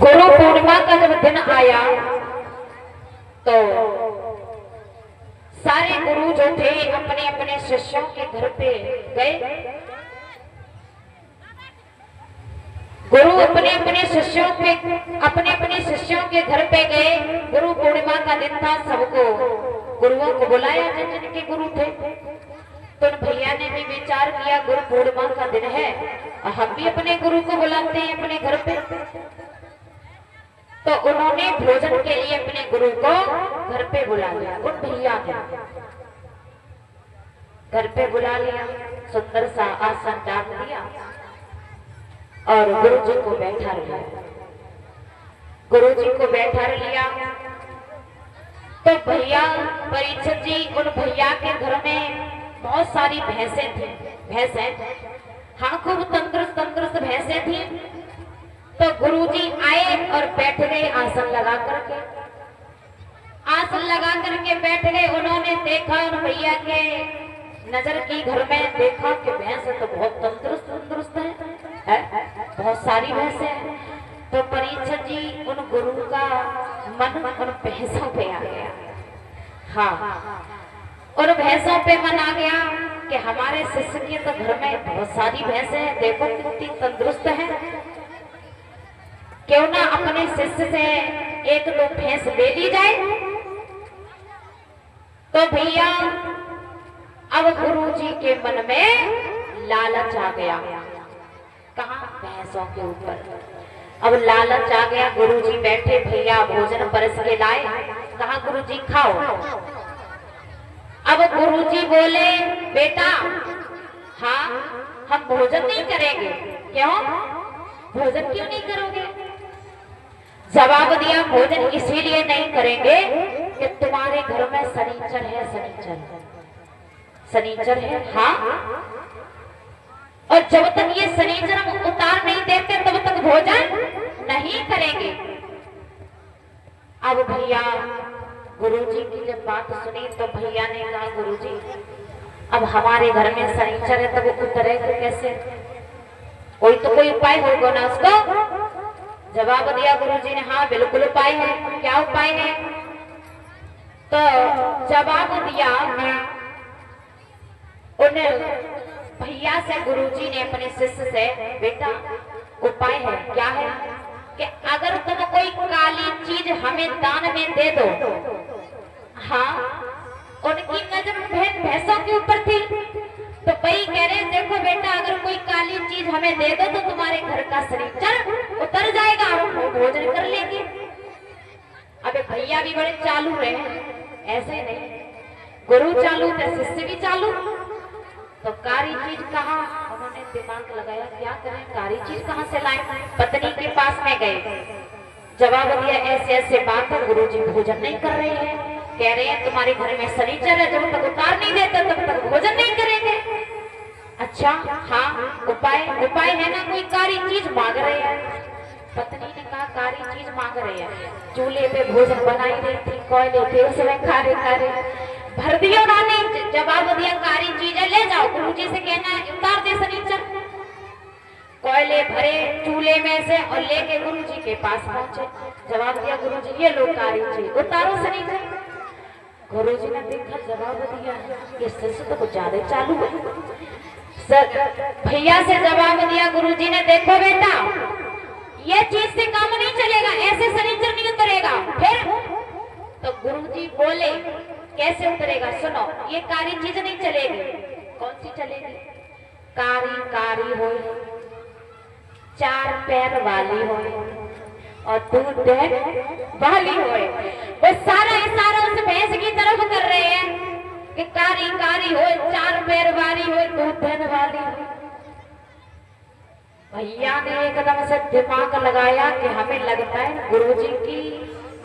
गुरु पूर्णिमा का जब दिन आया तो सारे गुरु जो थे अपने अपने शिष्यों के घर पे गए। गुरु अपने अपने शिष्यों के घर पे गए। गुरु पूर्णिमा का दिन था, सबको गुरुओं को बुलाया जिनके गुरु थे। तो भैया ने भी विचार किया गुरु पूर्णिमा का दिन है और हम भी अपने गुरु को बुलाते हैं अपने घर पे। तो उन्होंने भोजन के लिए अपने गुरु को घर पे बुला लिया। उन भैया ने घर पे बुला लिया, सुंदर सा आसन डाल दिया और गुरु जी को बैठा लिया। गुरु जी को बैठा लिया तो भैया परीक्षित जी, उन भैया के घर में बहुत सारी भैंसें थी। भैंसें, हाँ, खूब तंदुरुस्त भैंसें थी। तो गुरुजी आए और बैठ गए आसन लगा करके। आसन लगा करके बैठ गए। उन्होंने देखा उन भैया के नजर की, घर में देखा कि भैंस तो बहुत तंदुरुस्त है, बहुत सारी भैंसें हैं। तो परीक्षित जी, उन गुरु का मन उन भैंसों पे आ गया। हाँ, उन भैंसों पे मन आ गया कि हमारे शिष्य के तो घर में बहुत सारी भैंसें हैं, देखो कितनी तंदुरुस्त है, क्यों ना अपने शिष्य से एक दो भैंस ले ली जाए। तो भैया अब गुरुजी के मन में लालच आ गया। कहाँ? भैंसों के ऊपर अब लालच आ गया। गुरुजी बैठे, भैया भोजन परस के लाए, कहा गुरुजी खाओ। अब गुरुजी बोले, बेटा हाँ, हम भोजन नहीं करेंगे। क्यों? भोजन क्यों नहीं करोगे? जवाब दिया, भोजन इसीलिए नहीं करेंगे कि तुम्हारे घर में शनिचर है। शनिचर है, हाँ, और जब तक ये शनिचर हम उतार नहीं देते तब तक भोजन नहीं करेंगे। अब भैया गुरुजी की जब बात सुनी तो भैया ने कहा, गुरुजी अब हमारे घर में शनिचर है तब वो उतरेगा कैसे? कोई उपाय होगा ना उसको। जवाब दिया गुरुजी ने, हाँ बिल्कुल उपाय है। क्या उपाय है? तो जवाब दिया उन भैया से, गुरुजी ने अपने शिष्य से, बेटा उपाय है। क्या है? कि अगर तुम कोई काली चीज हमें दान में दे दो। हाँ, उनकी नजर भैंसों के ऊपर थी। तो भाई कह रहे, देखो बेटा, अगर कोई काली चीज हमें दे दो तो तुम्हारे घर का शनिचर उतर जाएगा, हम भोजन कर लेंगे। अबे भैया भी बड़े चालू रहे, ऐसे नहीं, गुरु चालू थे, शिष्य भी चालू। तो कारी चीज कहाँ? उन्होंने दिमाग लगाया, क्या करें, कारी चीज कहाँ से लाएं? पत्नी के पास में गए, जवाब दिया, ऐसे ऐसे बात है, गुरुजी भोजन नहीं कर रहे हैं, कह रहे हैं तुम्हारे घर में शनिचर है, जब तक उतार नहीं देते तब तक भोजन नहीं करेंगे। अच्छा हाँ, उपाय है ना? कोई कारी चीज मांग रहे हैं। पत्नी ने कहा, कारी चीज मांग रहे हैं? चूल्हे पे भोजन बनाई रही थी, कोयले थे, उसमें खारे भर दिया उन्होंने। जवाब दिया, कारी चीज है, ले जाओ, गुरुजी से कहना है उतार दे शनिचर। कोयले भरे चूल्हे में से और लेके गुरुजी के पास पहुंचे। जवाब दिया, गुरुजी ये लो कारी चीज, उतारो शनिचर। गुरुजी ने देखा, जवाब दिया, ये शिष्य तो कुछ ज्यादा चालू है। भैया से जवाब दिया गुरुजी ने, देखो बेटा, ये चीज से काम नहीं चलेगा, ऐसे शनिचर नहीं उतरेगा। फिर तो गुरुजी बोले, कैसे उतरेगा? सुनो, ये कारी चीज नहीं चलेगी। कौन सी चलेगी? कारी हो, चार पैर वाली हो और दूध वाली हो। वो सारा इशारा उस भैंस की तरफ कर रहे हैं कि कारी हो, चार पैर वाली हो, दूध वाली हो। भैया ने एकदम से दिमाग लगाया कि हमें लगता है गुरुजी की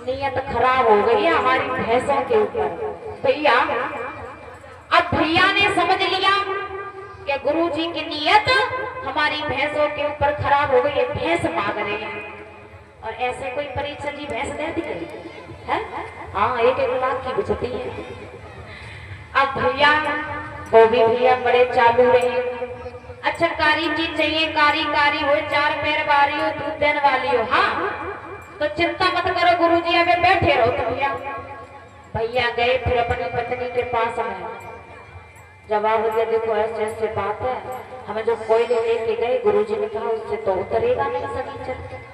नीयत खराब हो गई है हमारी भैंसों के ऊपर। भैया, अब भैया ने समझ लिया कि गुरुजी की नीयत हमारी भैंसों के ऊपर खराब हो गई है, भैंस मांग रहे हैं। और ऐसे कोई परीक्षा जी भैंस दे दी है? हाँ, 1-1 लाख की बिचती है। अब भैया, वो भी भैया बड़े चालू रहे। अच्छा, कारी चीज चाहिए, कारी हो, चार पैर वाली हो, दूध देने वाली हो। हाँ, तो चिंता मत करो गुरुजी, अबे बैठे रहो तुम भैया। भैया गए फिर अपनी पत्नी के पास में जवाब दिया, देखो ऐसे ऐसे बात है, हमें जो कोयले लेके गए गुरुजी ने कहा उससे तो उतरेगा नहीं सनीचर।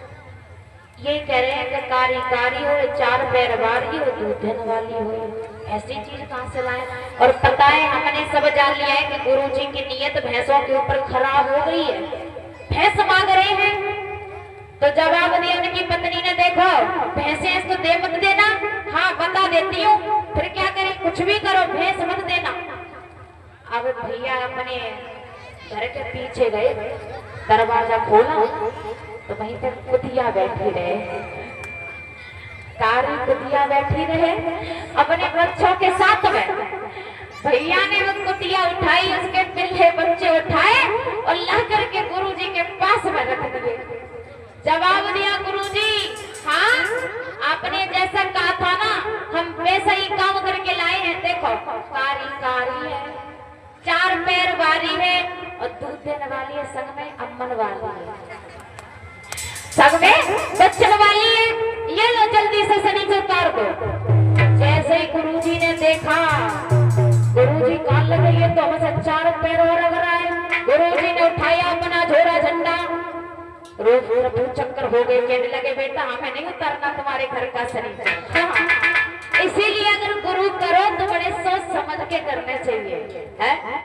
ये कह रहे हैं कि कारी कारी हो, चार पैर वाली हो, दूधन वाली हो, ऐसी चीज कहाँ से लाए। और पता है हमने सब जान लिया है कि गुरुजी की नीयत भैंसों के ऊपर खराब हो गई है, भैंस मांग रहे हैं। तो जवाब दिया उनकी पत्नी ने, देखो भैंसे इसको दे मत देना। हाँ बता देती हूँ, फिर क्या करें, कुछ भी करो भैंस मत देना। अब भैया अपने घर के पीछे गए, दरवाजा खोला तो वहीं पर कुतिया बैठी रहे, कारी कुतिया बैठी रहे अपने बच्चों के साथ में। भैया ने वो कुतिया उठाई, उसके पिल्ले बच्चे उठाए और ला करके गुरुजी के पास में रख दिए। जवाब दिया, गुरुजी हाँ आपने जैसा कहा था ना, हम वैसा ही काम करके लाए हैं। देखो कारी कारी है, चार पैर वाली है और दूध देने वाली है, संग में अम्मन वाली है, संग में बच्चन वाली है। ये लो जल्दी से सनी से उतार दो। जैसे ही गुरुजी ने देखा, गुरुजी कान लग रही है तो हमसे चार पैर और लग रहा है। गुरुजी ने उठाया अपना झोरा झंडा, रोज प्रभु चक्कर हो गए, कहने लगे बेटा हमें नहीं उतरना तुम्हारे घर का सनी। इसीलिए अगर गुरु करो तो बड़े सोच समझ के करने चाहिए है।